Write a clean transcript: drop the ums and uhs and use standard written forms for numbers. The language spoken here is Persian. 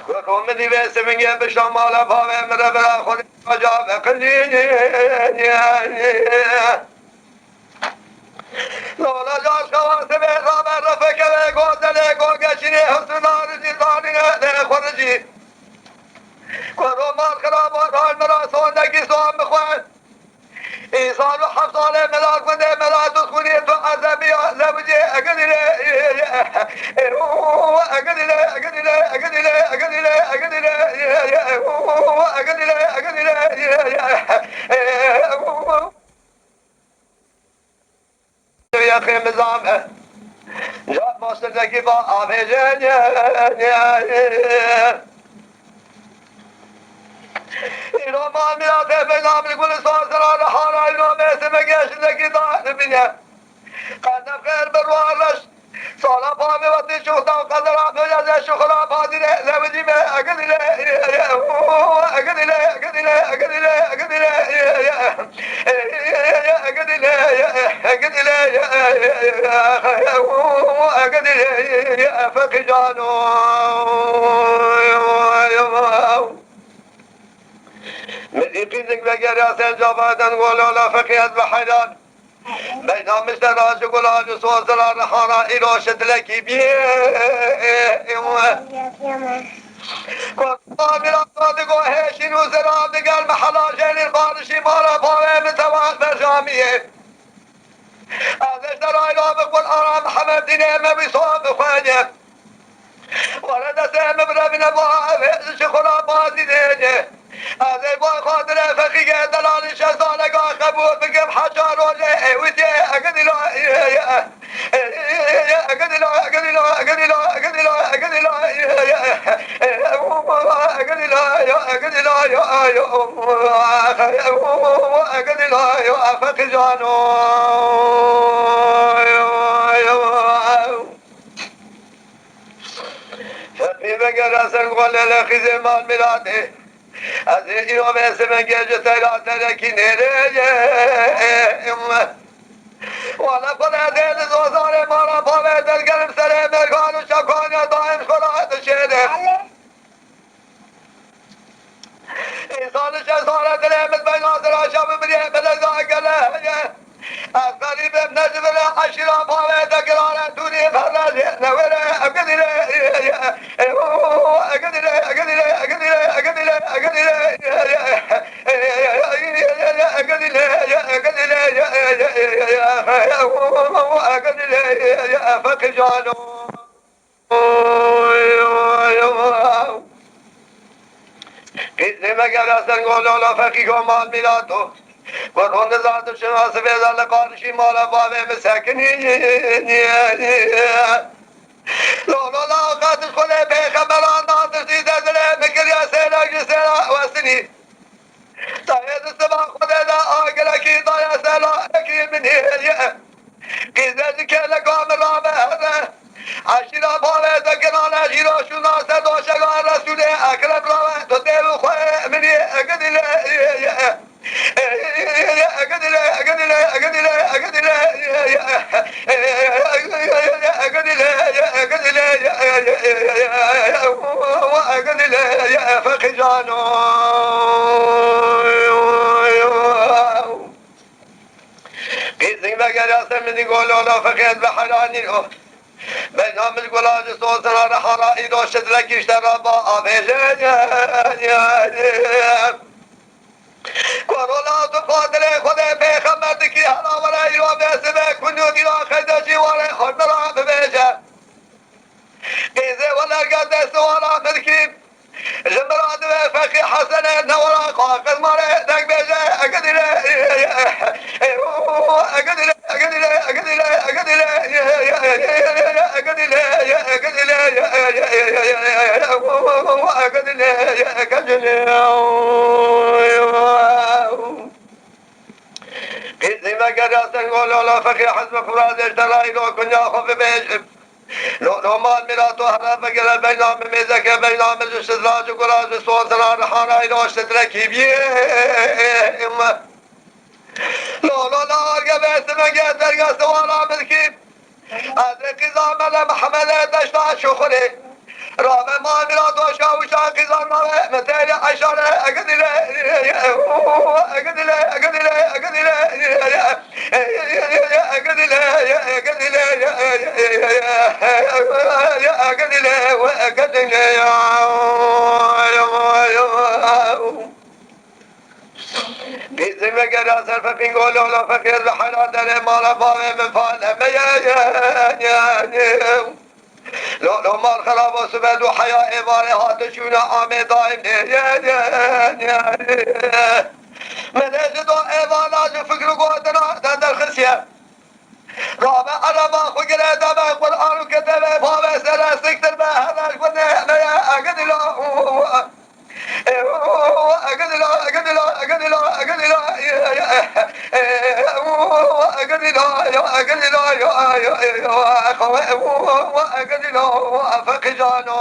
وكومدي بس من جنب شمال فاوي مربع خود جاب قليل لولا جاش خواص بيرام رفك وغوزل وغشني حسنار زيداني خرجي كرو مال خراب وراي مراسون دقي صوم بخوان إنسان وحفصان ملاك من ملاك تسكني فعذبي زوجي أقدر يا أخي مزامه جاب مصر ذكي بأبيجان إنه ما ملاته بنام لكل صار سرار حارة إنه باسم جيش ذكي ضاعت بنا قد بخير بالوارش صلاة فامي وطي شوطة وقدر عبد الجزء شخرا فاضي زوجي ما أقدر فقجانو مديقينك بقرا سنجاباتا قولوا لا فقيت بحيدان بينام مستراج قولان صوصر رحانا إلو شدلكي بيه قامل صادقو هيشين وزراب دقال محلا جين الفارشي مالا فاوي متوان برجاميه هذا اشترى لا بقول أرى محمد دينيما بصواب خوانيه ورد سهم بربنا بوعب شخرا بازي دينيه هذا يبغى خاطر فقيه دلال شزالك خبوه بقم حجار وجه ودي أقدر في بقرة سنقول لأخي زمان ميلاده أزيجي وباسم جيجة ثلاثة لكن ولا قد هدين زوزان مالا فاويد القلب سليم مرقان وشكوان يا دائم خلاص الشيده إنسان الشيطان تلمت بين ناصر عشاب بريه بلقاء قلاه القريب بنجم العشرة فاويد قرارة دوني فرازي نوره فقجانو قسم قال سنقول له فقيه مال ميلاده ورون ذات شناس بيد لقارشي مال بابه مساكنين لولا لا قد خله بخبران ناظر سيده دل مكر يا سيلا جسلا وسني طيب السبع خده دا آقل اكيد يا سيلا اكيد من هي قيزتك لقام الرابع هذا عشرة بالي ذكران عشرة شنا سدو شغال رسول أكرم رابع تدير خوي مني أقدر فقجانو قيسين بقى من يقولوا له فقيد بحراني بينام القلاج صوتنا رحرا إذا شدلك اشترى بأبيجان كورولا تفاضل خده بخمرتك هلا ولا يروم بسبك كنو دينا خدشي ولا خدرا ببيجا قيزي ولا قد سوالا ملكي جمرات فقي حسن نورا قاقل مرة دق بيجا قيزي ما قد سنقول له فقي حسب فراد اشترى لو كن ياخذ بيجب لو مال ميلاتو هرا فقر بينام ميزك بينام الشدراج وقراج صوتنا رحانا إلو اشتدركي بيه لا لا لا قبس من قدر قسوانا بالكيب أدرك زامل محمد دشتا شخري راب ما مراد وشا وشا قزان مثل عشر أقدر أقدر أقدر أقدر بيزم قرا سر فين قولوا له فكر بحنا دل ما لا فاهم من فاهم يا لو ما الخراب وسبد وحياة إبارة هاتشونا عامي دائم يا من أجد إبارة فكر قوتنا تند الخسية رابع على ما خقر دم القرآن وكتب فاهم سنة سكتر بهذا القرآن يا أقد له فقجانو